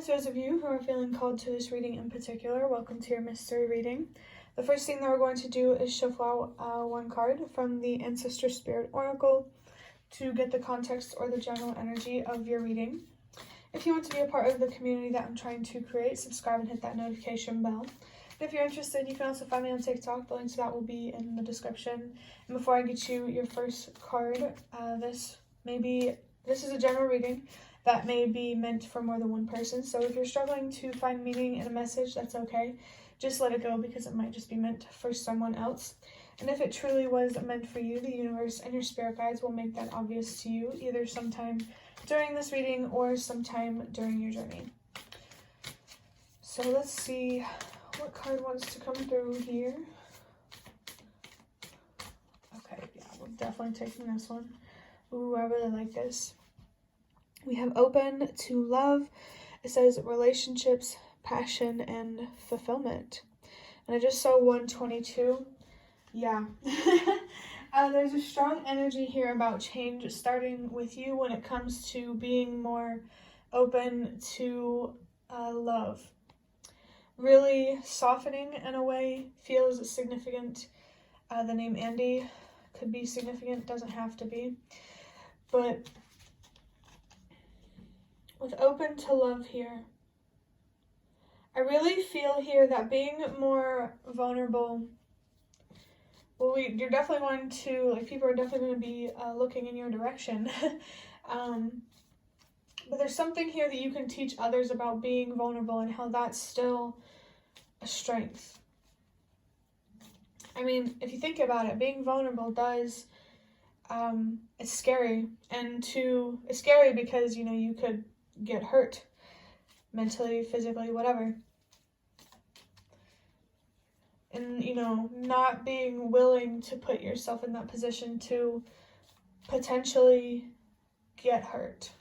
to those of you who are feeling called to this reading in particular. Welcome to your mystery reading. The first thing that we're going to do is shuffle out one card from the Ancestor Spirit Oracle to get the context or the general energy of your reading. If you want to be a part of the community that I'm trying to create, subscribe and hit that notification bell. And if you're interested, you can also find me on TikTok. The link to that will be in the description. And before I get you your first card, this is a general reading that may be meant for more than one person. So if you're struggling to find meaning in a message, that's okay. Just let it go because it might just be meant for someone else. And if it truly was meant for you, the universe and your spirit guides will make that obvious to you, either sometime during this reading or sometime during your journey. So let's see what card wants to come through here. Okay, yeah, we're definitely taking this one. Ooh, I really like this. We have open to love. It says relationships, passion, and fulfillment. And I just saw 122. Yeah. There's a strong energy here about change starting with you when it comes to being more open to love. Really softening in a way feels significant. The name Andy could be significant, doesn't have to be. But with open to love here, I really feel here that being more vulnerable, you're definitely going to, people are definitely going to be looking in your direction. But there's something here that you can teach others about being vulnerable and how that's still a strength. I mean, if you think about it, being vulnerable does, it's scary. And it's scary because, you could get hurt mentally, physically, whatever. And, not being willing to put yourself in that position to potentially get hurt.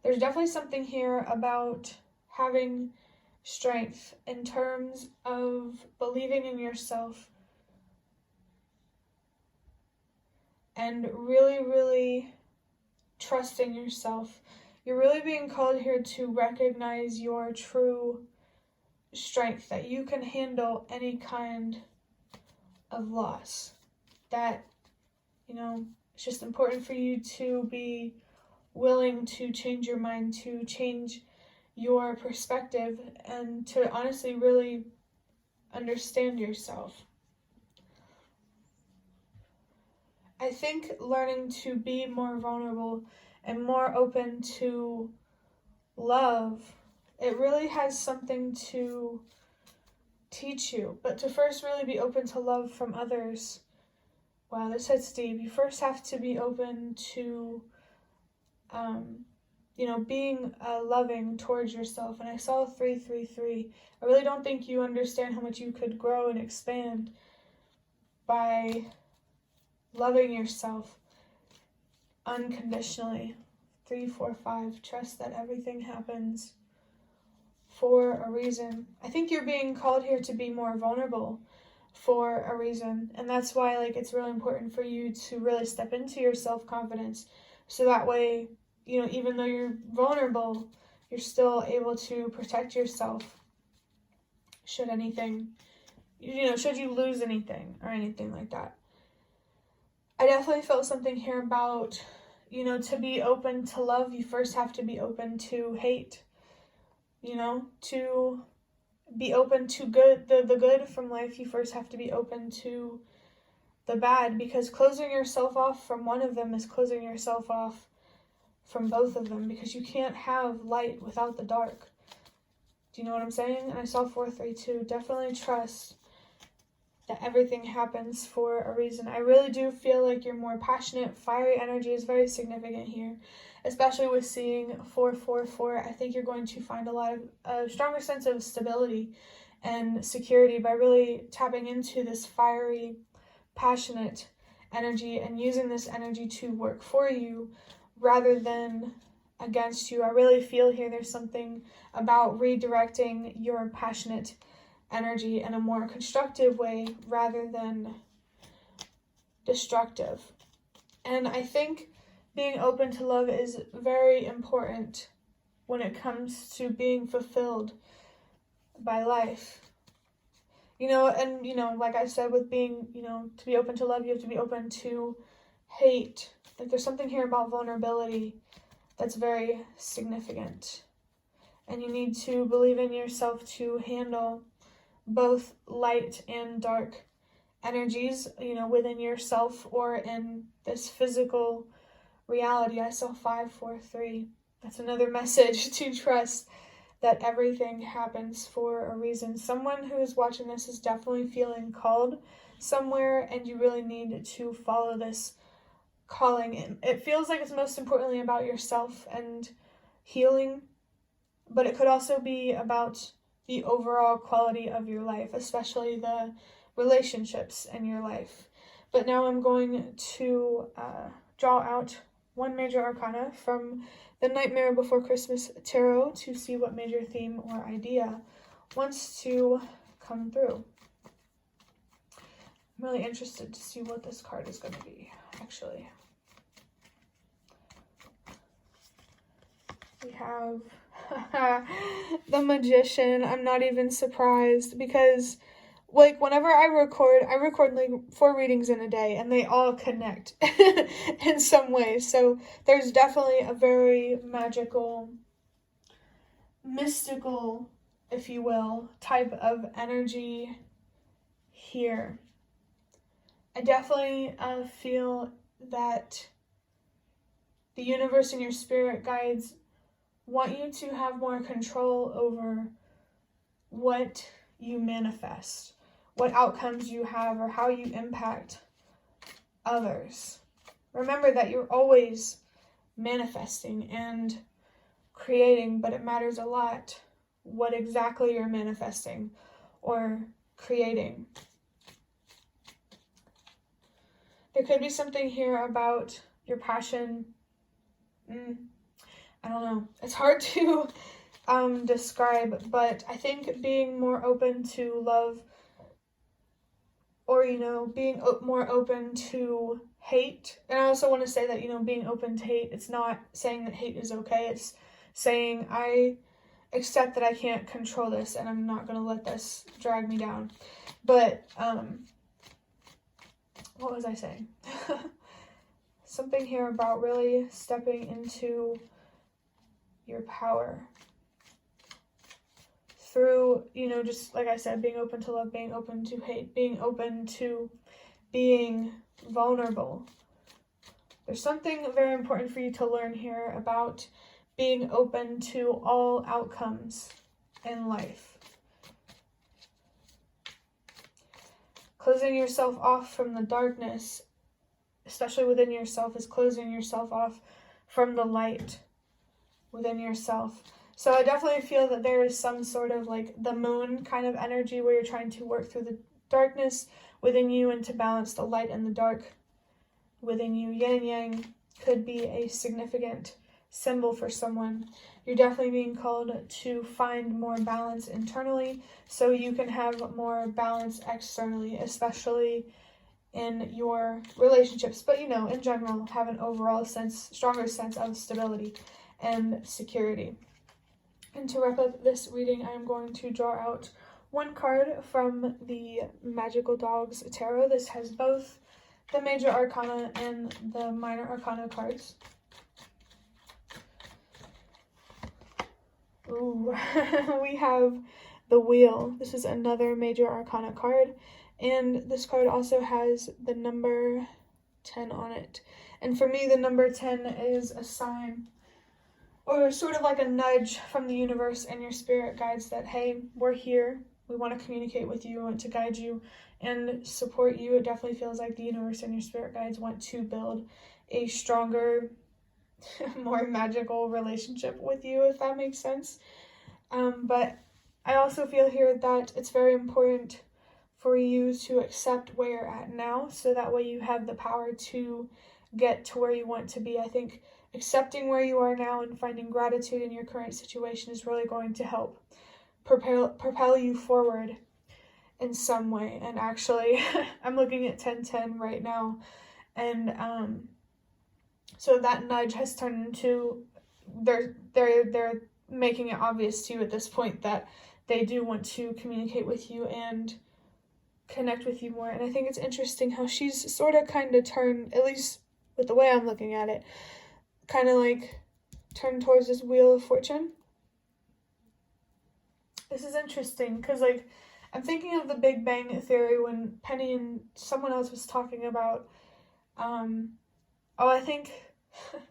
There's definitely something here about having strength in terms of believing in yourself and really, really trusting yourself. You're really being called here to recognize your true strength, that you can handle any kind of loss. That, it's just important for you to be willing to change your mind, to change your perspective, and to honestly really understand yourself. I think learning to be more vulnerable and more open to love, it really has something to teach you. But to first really be open to love from others, wow, this hits deep. You first have to be open to, being loving towards yourself. And I saw 333. I really don't think you understand how much you could grow and expand by loving yourself unconditionally. 345, trust that everything happens for a reason. I think you're being called here to be more vulnerable for a reason. And that's why, it's really important for you to really step into your self-confidence. So that way, even though you're vulnerable, you're still able to protect yourself should you lose anything or anything like that. I definitely felt something here about, to be open to love, you first have to be open to hate. To be open to the good from life, you first have to be open to the bad, because closing yourself off from one of them is closing yourself off from both of them, because you can't have light without the dark. Do you know what I'm saying? And I saw 432, definitely trust that everything happens for a reason. I really do feel like you're more passionate. Fiery energy is very significant here, especially with seeing 444. I think you're going to find a stronger sense of stability and security by really tapping into this fiery, passionate energy and using this energy to work for you rather than against you. I really feel here there's something about redirecting your passionate energy in a more constructive way rather than destructive. And I think being open to love is very important when it comes to being fulfilled by life. And like I said, with being, to be open to love, you have to be open to hate. Like, there's something here about vulnerability that's very significant. And you need to believe in yourself to handle both light and dark energies, within yourself or in this physical reality. I saw 543. That's another message to trust that everything happens for a reason. Someone who is watching this is definitely feeling called somewhere, and you really need to follow this calling. It feels like it's most importantly about yourself and healing, but it could also be about the overall quality of your life, especially the relationships in your life. But now I'm going to draw out one major arcana from the Nightmare Before Christmas Tarot to see what major theme or idea wants to come through. I'm really interested to see what this card is going to be, actually. We have the Magician. I'm not even surprised because, like, whenever I record like 4 readings in a day, and they all connect in some way. So there's definitely a very magical, mystical, if you will, type of energy here. I definitely feel that the universe and your spirit guides want you to have more control over what you manifest, what outcomes you have, or how you impact others. Remember that you're always manifesting and creating, but it matters a lot what exactly you're manifesting or creating. There could be something here about your passion. I don't know. It's hard to describe, but I think being more open to love, or, being more open to hate. And I also want to say that, being open to hate, it's not saying that hate is okay. It's saying I accept that I can't control this and I'm not going to let this drag me down. But, what was I saying? Something here about really stepping into your power through, just like I said, being open to love, being open to hate, being open to being vulnerable. There's something very important for you to learn here about being open to all outcomes in life. Closing yourself off from the darkness, especially within yourself, is closing yourself off from the light within yourself. So I definitely feel that there is some sort of like the moon kind of energy where you're trying to work through the darkness within you and to balance the light and the dark within you. Yin and yang could be a significant symbol for someone. You're definitely being called to find more balance internally so you can have more balance externally, especially in your relationships. But, in general, have an overall stronger sense of stability and security. And to wrap up this reading, I am going to draw out one card from the Magical Dogs Tarot. This has both the Major Arcana and the Minor Arcana cards. Ooh, we have the Wheel. This is another Major Arcana card, and this card also has the number 10 on it. And for me, the number 10 is a sign, or sort of like a nudge from the universe and your spirit guides that, hey, we're here. We want to communicate with you, we want to guide you and support you. It definitely feels like the universe and your spirit guides want to build a stronger, more magical relationship with you, if that makes sense. But I also feel here that it's very important for you to accept where you're at now, so that way you have the power to get to where you want to be. I think accepting where you are now and finding gratitude in your current situation is really going to help propel you forward in some way. And actually, I'm looking at 1010 right now, and so that nudge has turned into they're making it obvious to you at this point that they do want to communicate with you and connect with you more. And I think it's interesting how she's sort of kind of turned, at least with the way I'm looking at it, kind of like turned towards this Wheel of Fortune. This is interesting because, like, I'm thinking of the Big Bang Theory when Penny and someone else was talking about, I think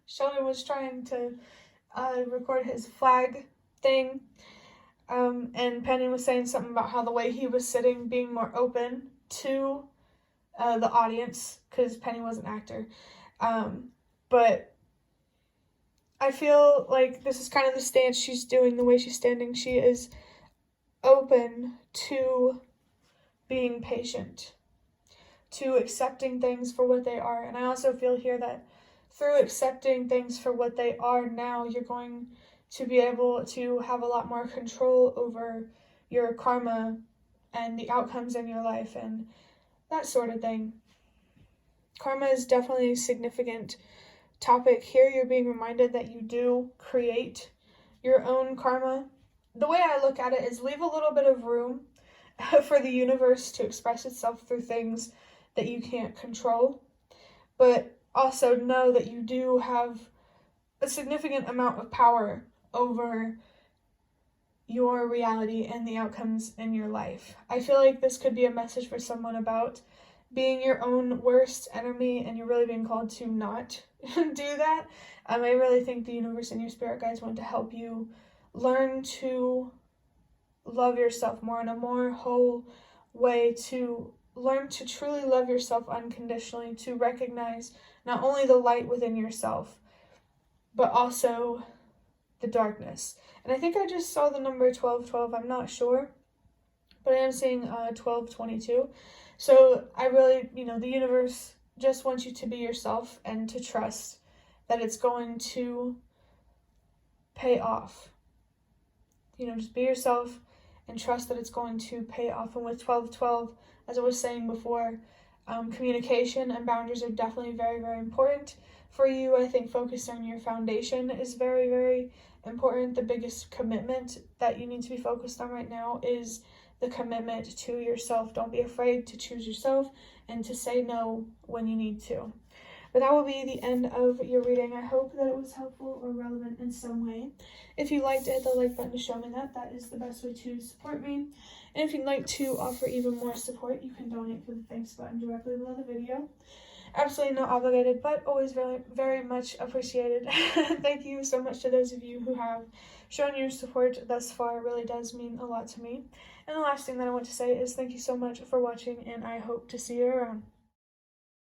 Sheldon was trying to record his flag thing, and Penny was saying something about how the way he was sitting, being more open to the audience, because Penny was an actor, but I feel like this is kind of the stance she's doing, the way she's standing. She is open to being patient, to accepting things for what they are. And I also feel here that through accepting things for what they are now, you're going to be able to have a lot more control over your karma and the outcomes in your life and that sort of thing. Karma is definitely a significant topic here. You're being reminded that you do create your own karma. The way I look at it is leave a little bit of room for the universe to express itself through things that you can't control, but also know that you do have a significant amount of power over your reality and the outcomes in your life. I feel like this could be a message for someone about being your own worst enemy, and you're really being called to not do that. I really think the universe and your spirit guides want to help you learn to love yourself more in a more whole way, to learn to truly love yourself unconditionally, to recognize not only the light within yourself, but also the darkness. And I think I just saw the number 1212, I'm not sure, but I am seeing 1222. So I really, the universe just wants you to be yourself and to trust that it's going to pay off. Just be yourself and trust that it's going to pay off. And with 1212, as I was saying before, communication and boundaries are definitely very, very important for you. I think focusing on your foundation is very, very important. The biggest commitment that you need to be focused on right now is the commitment to yourself. Don't be afraid to choose yourself and to say no when you need to. But that will be the end of your reading. I hope that it was helpful or relevant in some way. If you'd like to hit the like button to show me that is the best way to support me. And if you'd like to offer even more support, you can donate through the thanks button directly below the video. Absolutely not obligated, but always very, very much appreciated. Thank you so much to those of you who have shown your support thus far. It really does mean a lot to me. And the last thing that I want to say is thank you so much for watching, and I hope to see you around.